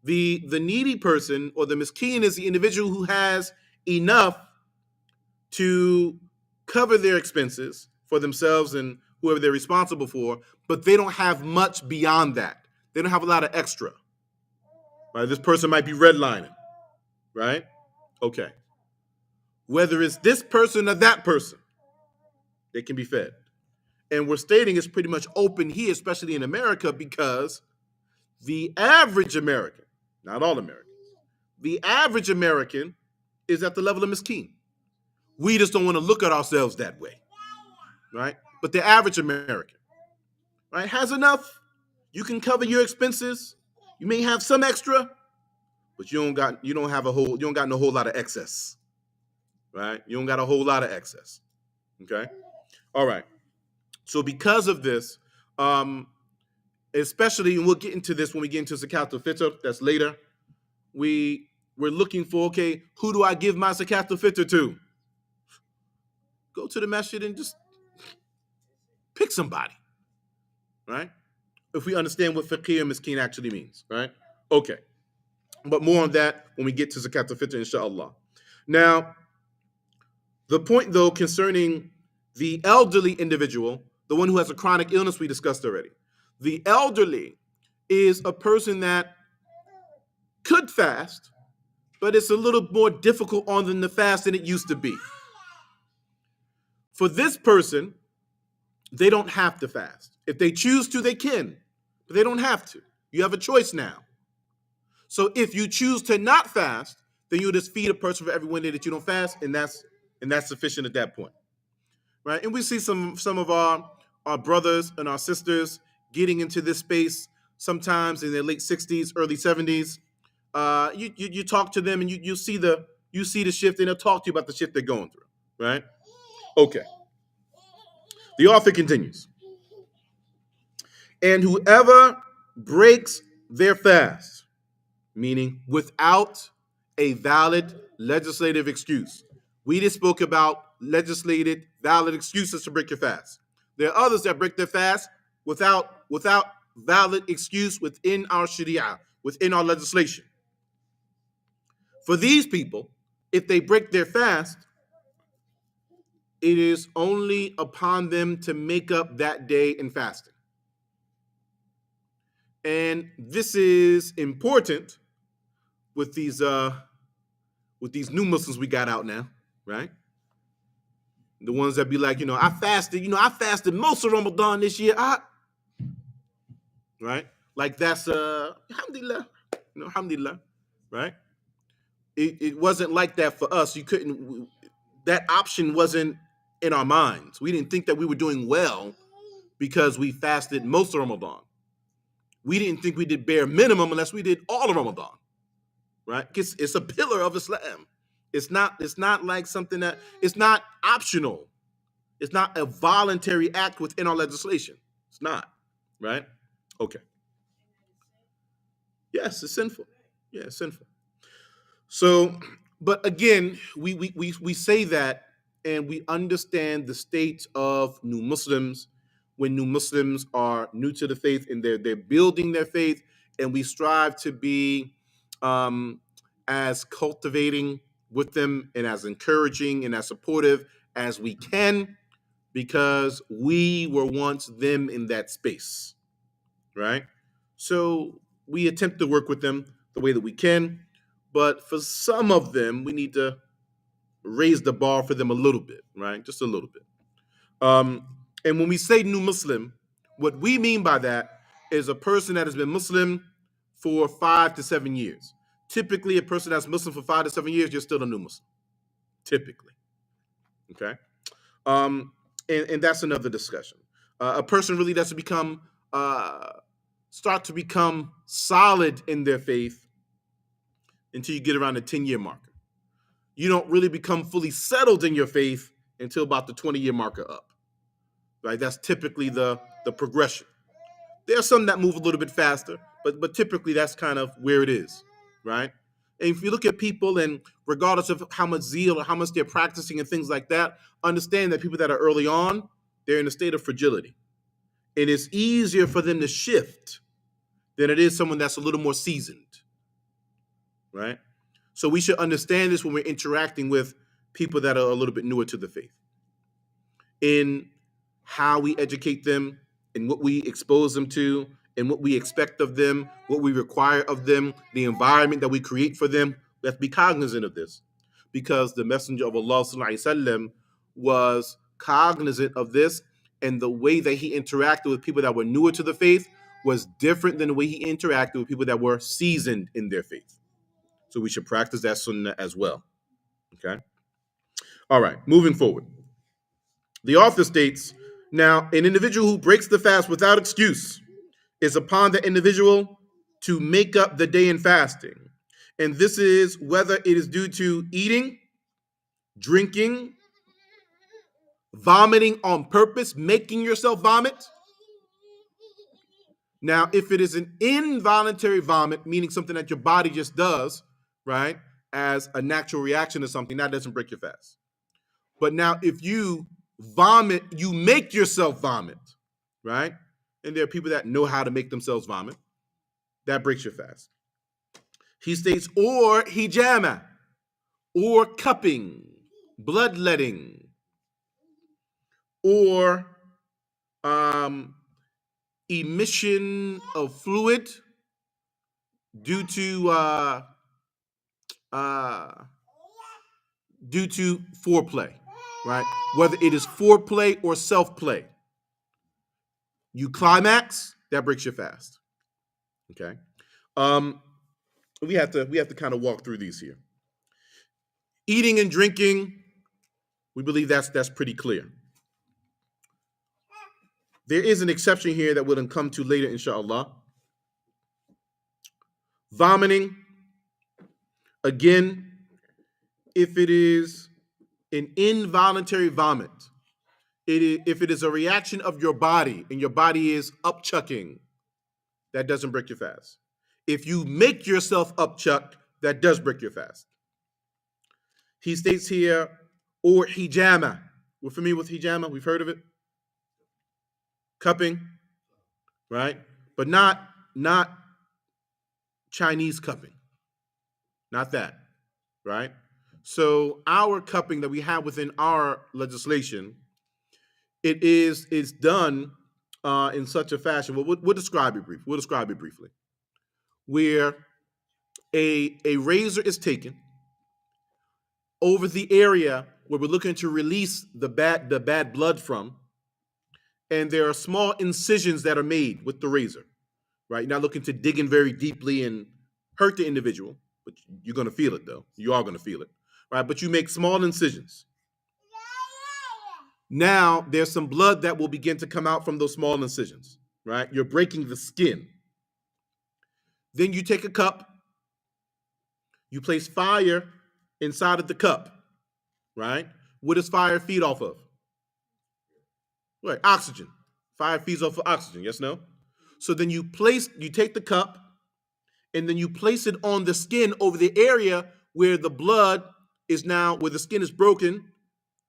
The needy person, or the miskin, is the individual who has enough to cover their expenses for themselves and whoever they're responsible for, but they don't have much beyond that. They don't have a lot of extra. Right? This person might be redlining, right? Okay. Whether it's this person or that person, they can be fed. And we're stating it's pretty much open here, especially in America, because the average American, not all Americans, the average American is at the level of miskin. We just don't want to look at ourselves that way, right? But the average American, right, has enough. You can cover your expenses. You may have some extra, but you don't got no whole lot of excess, right? You don't got a whole lot of excess. Okay, all right. So because of this, especially, and we'll get into this when we get into Zakat al-Fitr, that's later. We we're looking for, okay, who do I give my zakat al-fitr to? Go to the masjid and just pick somebody, right? If we understand what faqir and miskin actually means, right? Okay. But more on that when we get to zakat al-fitr, inshallah. Now, the point, though, concerning the elderly individual, the one who has a chronic illness we discussed already. The elderly is a person that could fast, but it's a little more difficult on them to fast than it used to be. For this person, they don't have to fast. If they choose to, they can, but they don't have to. You have a choice now. So if you choose to not fast, then you just feed a person for every one day that you don't fast, and that's sufficient at that point, right? And we see some of our brothers and our sisters getting into this space sometimes in their late 60s, early 70s. You talk to them and you see the shift, and they'll talk to you about the shift they're going through, right? Okay. The author continues. And whoever breaks their fast, meaning without a valid legislative excuse. We just spoke about legislated valid excuses to break your fast. There are others that break their fast without valid excuse within our sharia, within our legislation. For these people, if they break their fast, it is only upon them to make up that day in fasting. And this is important with these new Muslims we got out now, right? The ones that be like, I fasted most of Ramadan this year. Right? Like that's alhamdulillah, alhamdulillah, right? It wasn't like that for us. That option wasn't in our minds. We didn't think that we were doing well because we fasted most of Ramadan. We didn't think we did bare minimum unless we did all of Ramadan, right? It's a pillar of Islam. It's not like something that, it's not optional. It's not a voluntary act within our legislation. It's not, right? Okay. Yes, it's sinful. Yeah, it's sinful. So, but again, we say that, and we understand the state of new Muslims when new Muslims are new to the faith and they're building their faith, and we strive to be as cultivating with them and as encouraging and as supportive as we can, because we were once them in that space, right? So we attempt to work with them the way that we can, but for some of them, we need to raise the bar for them a little bit, right? Just a little bit. And when we say new Muslim, what we mean by that is a person that has been Muslim for 5 to 7 years. Typically, a person that's Muslim for 5 to 7 years, you're still a new Muslim. Typically, okay. And that's another discussion. A person really doesn't start to become solid in their faith until you get around the 10-year marker. You don't really become fully settled in your faith until about the 20-year marker up, right? That's typically the progression. There are some that move a little bit faster, but typically that's kind of where it is, right? And if you look at people, and regardless of how much zeal or how much they're practicing and things like that, understand that people that are early on, they're in a state of fragility. And it's easier for them to shift than it is someone that's a little more seasoned, right? So we should understand this when we're interacting with people that are a little bit newer to the faith, in how we educate them and what we expose them to and what we expect of them, what we require of them, the environment that we create for them. We have to be cognizant of this, because the Messenger of Allah sallallahu alaihi wasallam was cognizant of this, and the way that he interacted with people that were newer to the faith was different than the way he interacted with people that were seasoned in their faith. So we should practice that sunnah as well. Okay? All right, moving forward. The author states, now, an individual who breaks the fast without excuse is upon the individual to make up the day in fasting. And this is whether it is due to eating, drinking, vomiting on purpose, making yourself vomit. Now, if it is an involuntary vomit, meaning something that your body just does, right? as a natural reaction to something, that doesn't break your fast. But now, if you vomit, you make yourself vomit, right? And there are people that know how to make themselves vomit. That breaks your fast. He states, or hijama, or cupping, bloodletting, or emission of fluid due to uh, due to foreplay, right? Whether it is foreplay or self-play, you climax, that breaks your fast. Okay, um, we have to kind of walk through these here. Eating and drinking, we believe that's pretty clear. There is an exception here that we'll come to later, inshallah. Vomiting, again, if it is an involuntary vomit, if it is a reaction of your body and your body is upchucking, that doesn't break your fast. If you make yourself upchuck, that does break your fast. He states here, or hijama. We're familiar with hijama. We've heard of it. Cupping, right? But not Chinese cupping. Not that, right? So our cupping that we have within our legislation, it's done in such a fashion. We'll describe it briefly. Where a razor is taken over the area where we're looking to release the bad blood from, and there are small incisions that are made with the razor. Right, you're not looking to dig in very deeply and hurt the individual, but you're going to feel it though. You are going to feel it, right? But you make small incisions. Now there's some blood that will begin to come out from those small incisions, right? You're breaking the skin. Then you take a cup, you place fire inside of the cup, right? What does fire feed off of? Right, oxygen. Fire feeds off of oxygen, yes, no? So then you take the cup and then you place it on the skin over the area where the blood is now, where the skin is broken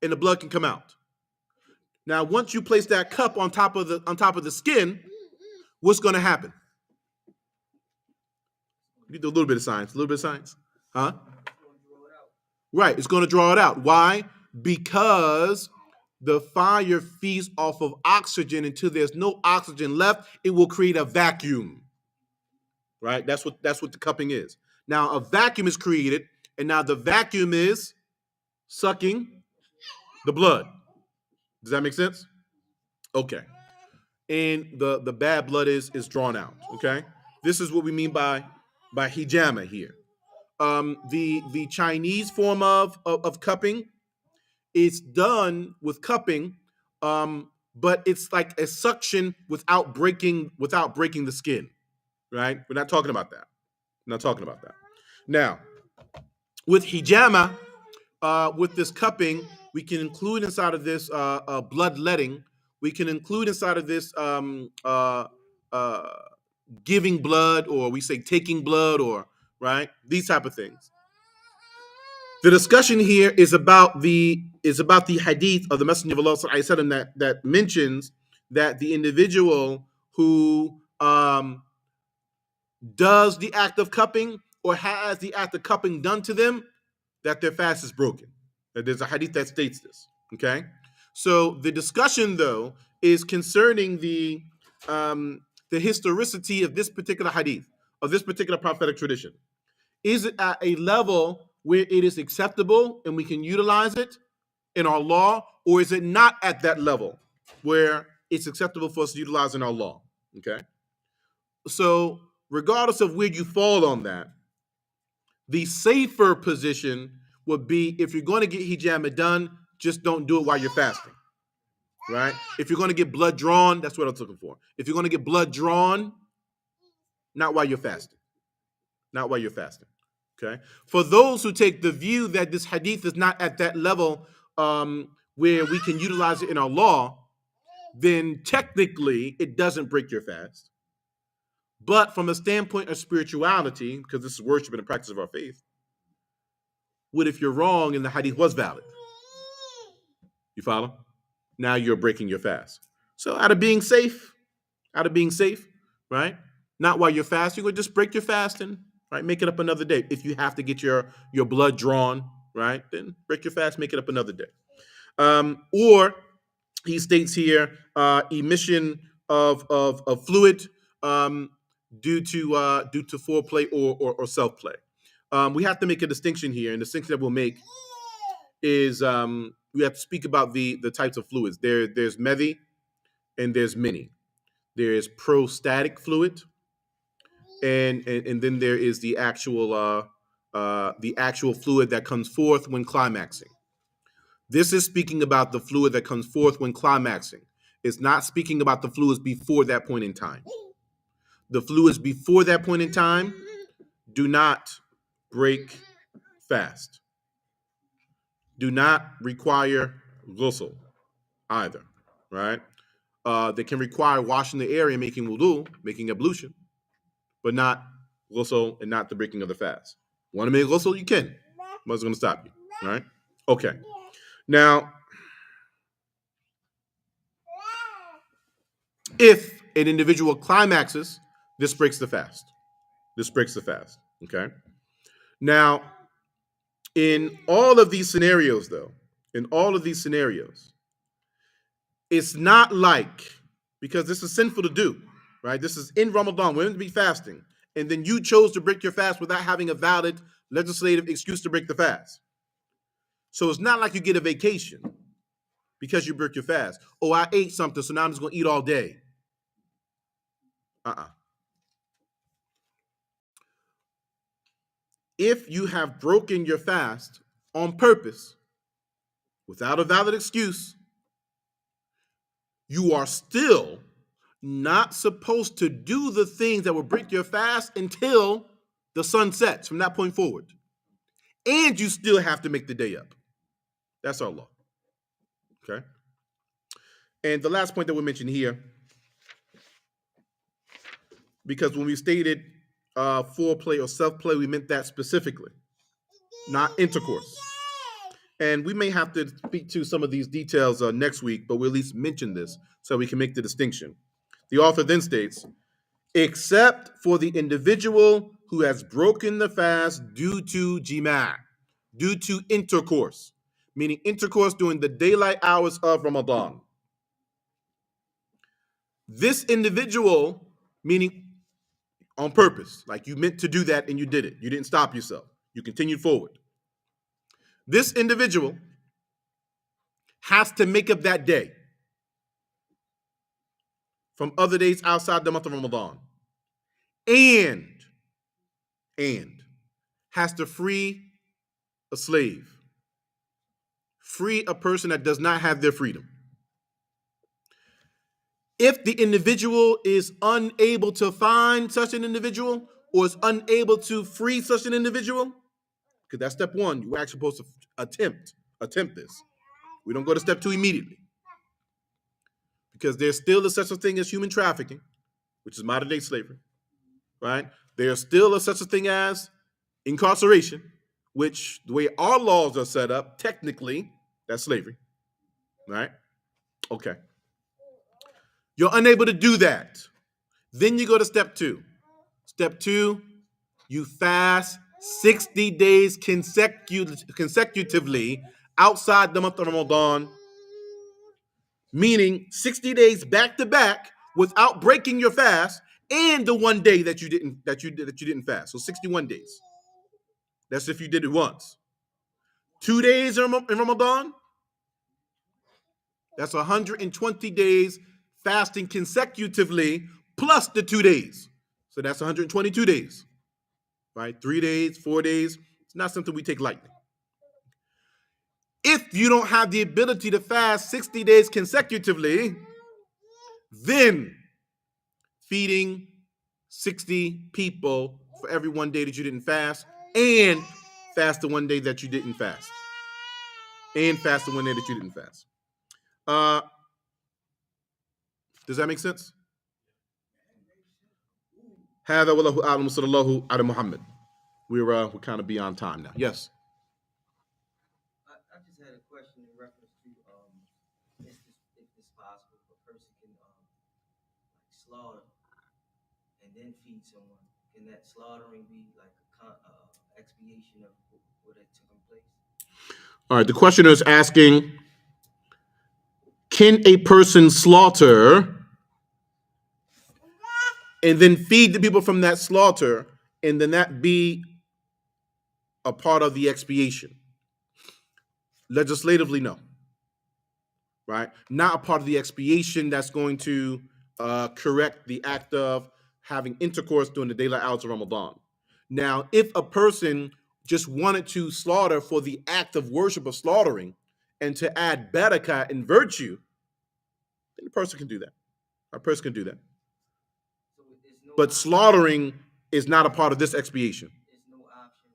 and the blood can come out. Now, once you place that cup on top of the skin, what's going to happen? You do a little bit of science, huh? Right, it's going to draw it out. Why? Because the fire feeds off of oxygen. Until there's no oxygen left, it will create a vacuum. Right, that's what the cupping is. Now a vacuum is created, and now the vacuum is sucking the blood. Does that make sense? Okay. And the bad blood is drawn out. Okay. This is what we mean by hijama here. The Chinese form of cupping, it's done with cupping, but it's like a suction without breaking the skin. Right? We're not talking about that. Now, with hijama, with this cupping, we can include inside of this bloodletting. We can include inside of this uh, giving blood, or we say taking blood, or right, these type of things. The discussion here is about the hadith of the Messenger of Allah that mentions that the individual who does the act of cupping or has the act of cupping done to them, that their fast is broken. There's a hadith that states this. Okay, so the discussion though is concerning the historicity of this particular hadith, of this particular prophetic tradition. Is it at a level where it is acceptable and we can utilize it in our law, or is it not at that level where it's acceptable for us to utilize in our law? Okay, so regardless of where you fall on that, the safer position would be, if you're going to get hijama done, just don't do it while you're fasting, right? If you're going to get blood drawn, that's what I was looking for. If you're going to get blood drawn, not while you're fasting. Okay? For those who take the view that this hadith is not at that level where we can utilize it in our law, then technically it doesn't break your fast. But from a standpoint of spirituality, because this is worship and the practice of our faith, What if you're wrong and the hadith was valid? You follow? Now you're breaking your fast. So out of being safe, right? Not while you're fasting, or just break your fasting, right? Make it up another day. If you have to get your blood drawn, right? Then break your fast, make it up another day. Or he states here emission of fluid due to foreplay or self play. We have to make a distinction here, and the distinction that we'll make is we have to speak about the types of fluids. There's medhi and there's mini. There's prostatic fluid, and then there is the actual fluid that comes forth when climaxing. This is speaking about the fluid that comes forth when climaxing. It's not speaking about the fluids before that point in time. The fluids before that point in time do not break fast, do not require ghusl either, right? They can require washing the area, making wudu, making ablution, but not ghusl and not the breaking of the fast. Want to make ghusl? You can. What's going to stop you, right? Okay. Now, if an individual climaxes, this breaks the fast. Okay. Now, in all of these scenarios, it's not like, because this is sinful to do, right? This is in Ramadan, we're going to be fasting, and then you chose to break your fast without having a valid legislative excuse to break the fast. So it's not like you get a vacation because you broke your fast. Oh, I ate something, so now I'm just going to eat all day. If you have broken your fast on purpose, without a valid excuse, you are still not supposed to do the things that will break your fast until the sun sets from that point forward. And you still have to make the day up. That's our law. Okay? And the last point that we mentioned here, because when we stated foreplay or self-play, we meant that specifically, not intercourse. And we may have to speak to some of these details next week, but we'll at least mention this so we can make the distinction. The author then states, except for the individual who has broken the fast due to jima', due to intercourse, meaning intercourse during the daylight hours of Ramadan. This individual, meaning on purpose, like you meant to do that and you did it. You didn't stop yourself. You continued forward. This individual has to make up that day from other days outside the month of Ramadan. And has to free a slave. Free a person that does not have their freedom. If the individual is unable to find such an individual or is unable to free such an individual, because that's step one, you're actually supposed to attempt this. We don't go to step two immediately. Because there still is such a thing as human trafficking, which is modern day slavery, right? There still is such a thing as incarceration, which the way our laws are set up, technically, that's slavery, right? Okay. You're unable to do that. Then you go to step two. Step two, you fast 60 days consecutively outside the month of Ramadan, meaning 60 days back to back without breaking your fast, and the one day that you didn't fast. So 61 days. That's if you did it once. 2 days in Ramadan, that's 120 days fasting consecutively plus the 2 days. So that's 122 days, right? 3 days, 4 days. It's not something we take lightly. If you don't have the ability to fast 60 days consecutively, then feeding 60 people for every one day that you didn't fast, and fast the one day that you didn't fast. Does that make sense? هذا والله أعلم صلى الله على محمد. We're kind of beyond time now. Yes. slaughter and then feed someone, can that slaughtering be like a expiation of what had taken place? All right, the questioner is asking, can a person slaughter and then feed the people from that slaughter, and then that be a part of the expiation? Legislatively, no. Right? Not a part of the expiation that's going to correct the act of having intercourse during the daylight hours of Ramadan. Now, if a person just wanted to slaughter for the act of worship of slaughtering and to add barakah and virtue, then the person can do that. A person can do that. So no but slaughtering is not a part of this expiation. There's no option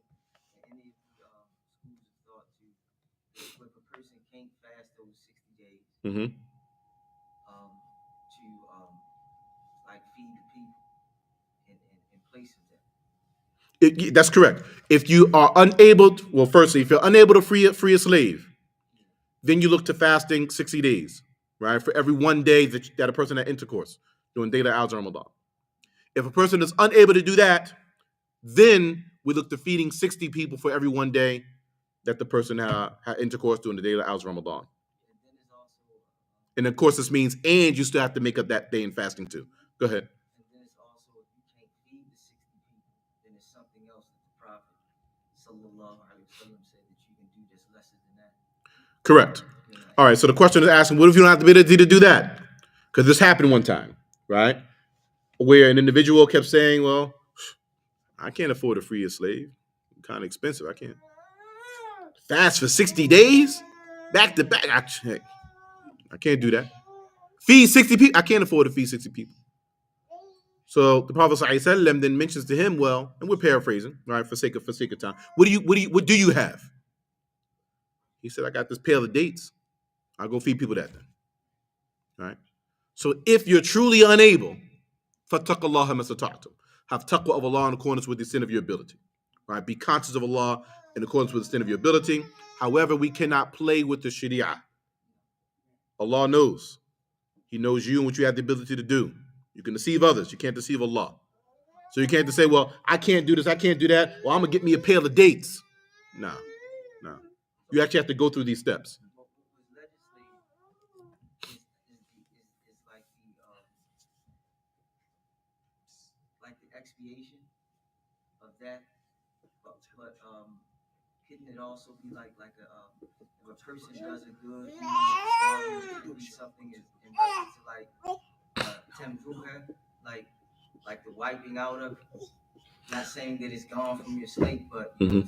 in any of the schools of thought to, if a person can't fast those 60 days, Mm-hmm. To like feed the people in place of that. That's correct. If you are unable, well, firstly, if you're unable to free a slave, then you look to fasting 60 days, right? For every one day that a person had intercourse during daylight hours of Ramadan. If a person is unable to do that, then we look to feeding 60 people for every one day that the person had intercourse during the daylight hours of Ramadan. And of course, this means, and you still have to make up that day in fasting too. Go ahead. And then it's also, if you can't feed the 60 people, then it's something else that the Prophet sallallahu alaihi wasallam said that you can do that's lesser than that. Correct. All right. So the question is asking, what if you don't have the ability to do that? Because this happened one time, right? Where an individual kept saying, well, I can't afford to free a slave. Kind of expensive. I can't fast for 60 days back to back. I can't do that. Feed 60 people. I can't afford to feed 60 people. So the Prophet ﷺ then mentions to him, well, and we're paraphrasing, right, for sake of time. What do you have? He said, I got this pail of dates. I'll go feed people that then. All right. So if you're truly unable, فَاتَّقُوا اللَّهَ مَا اسْتَطَعْتُمْ. Have taqwa of Allah in accordance with the extent of your ability. Right? Be conscious of Allah in accordance with the extent of your ability. However, we cannot play with the Sharia. Allah knows. He knows you and what you have the ability to do. You can deceive others. You can't deceive Allah. So you can't just say, well, I can't do this, I can't do that. Well, I'm going to get me a pail of dates. No. You actually have to go through these steps. Like the expiation of that, but couldn't it also be like a if a person does a good, it could be something in reference to like temzuha, like the wiping out of. Not saying that it's gone from your slate, but to do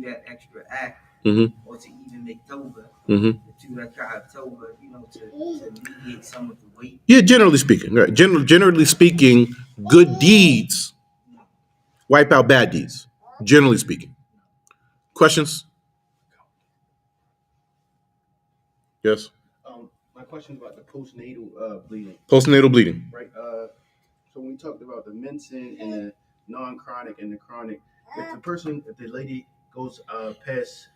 that extra act, or to even make tawbah, to do that kind of tawbah, to alleviate some of the weight. Yeah, generally speaking, right? Generally speaking, good deeds wipe out bad deeds. Generally speaking. Questions? Yes. My question is about the postnatal bleeding. Postnatal bleeding. Right. So when we talked about the mincing and the non-chronic and the chronic, if the lady goes past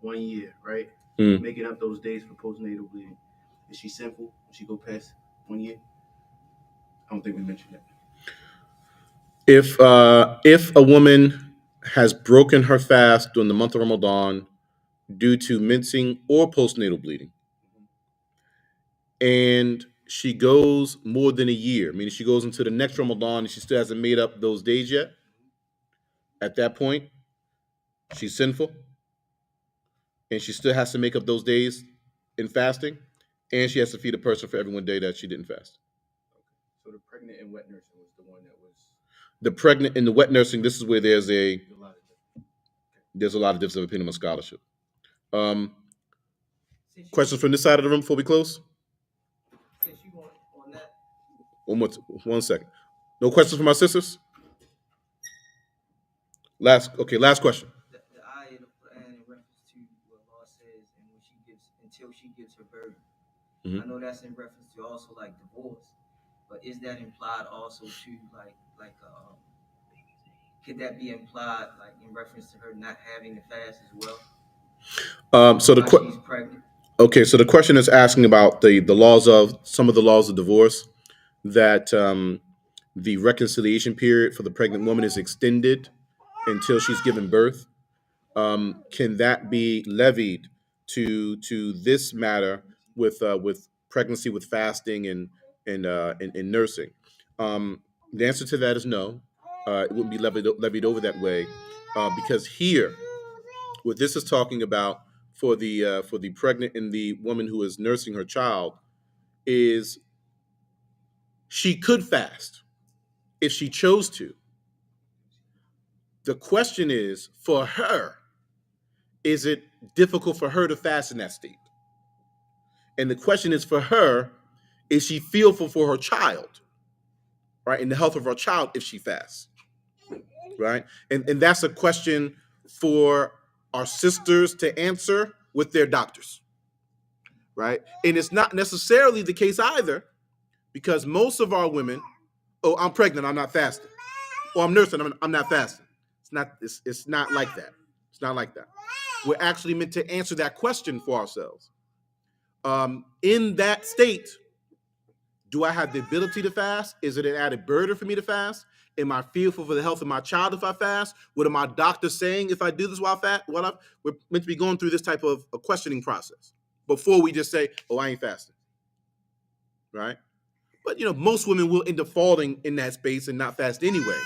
1 year, right, making up those days for postnatal bleeding, is she sinful if she go past 1 year? I don't think we mentioned that. If a woman has broken her fast during the month of Ramadan due to mincing or postnatal bleeding, and she goes more than a year, meaning she goes into the next Ramadan and she still hasn't made up those days yet, at that point, she's sinful, and she still has to make up those days in fasting, and she has to feed a person for every one day that she didn't fast. So the pregnant and wet nursing was the one that was. The pregnant and the wet nursing, this is where there's a lot of difference of opinion on scholarship. Questions from this side of the room before we close? One second. No questions from my sisters? Last question. The ayah of Quran in reference to what Allah says, and until she gives her birth. I know that's in reference to also like divorce, but is that implied also to could that be implied like in reference to her not having to fast as well? She's pregnant. Okay, so the question is asking about the laws of some of the laws of divorce. that the reconciliation period for the pregnant woman is extended until she's given birth, can that be levied to this matter with pregnancy, with fasting and nursing? The answer to that is no. It wouldn't be levied over that way, because here, what this is talking about for the pregnant and the woman who is nursing her child is she could fast if she chose to. The question is, for her, is it difficult for her to fast in that state? And the question is, for her, is she fearful for her child, right? And the health of her child if she fasts, right? And that's a question for our sisters to answer with their doctors, right? And it's not necessarily the case either, because most of our women, oh, I'm pregnant, I'm not fasting. Or I'm nursing, I'm not fasting. It's not like that. It's not like that. We're actually meant to answer that question for ourselves. In that state, do I have the ability to fast? Is it an added burden for me to fast? Am I fearful for the health of my child if I fast? What are my doctors saying if I do this while fast? We're meant to be going through this type of a questioning process before we just say, "Oh, I ain't fasting," right? But most women will end up falling in that space and not fast anyway.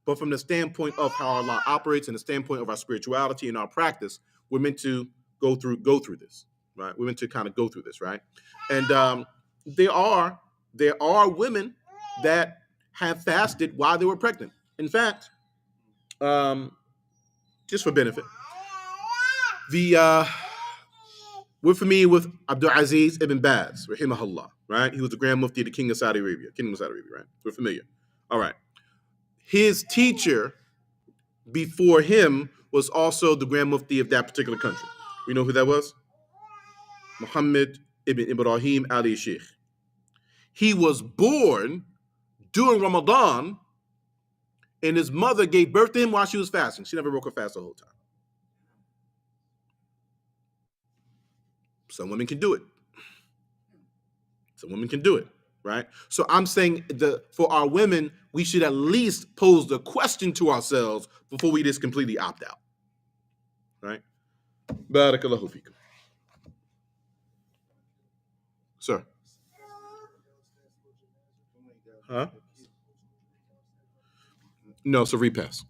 But from the standpoint of how our law operates and the standpoint of our spirituality and our practice, we're meant to go through this, right? We're meant to kind of go through this, right? And there are women that have fasted while they were pregnant. In fact, just for benefit, we're familiar with Abdul Aziz ibn Baz, rahimahullah, right? He was the Grand Mufti of the Kingdom of Saudi Arabia, right? We're familiar. All right. His teacher before him was also the Grand Mufti of that particular country. We know who that was? Muhammad ibn Ibrahim Ali Sheikh. He was born during Ramadan, and his mother gave birth to him while she was fasting. She never broke her fast the whole time. Some women can do it. Some women can do it, right? So I'm saying for our women, we should at least pose the question to ourselves before we just completely opt out, right? Barakallahu fikum. Sir. Huh? No, it's a repass.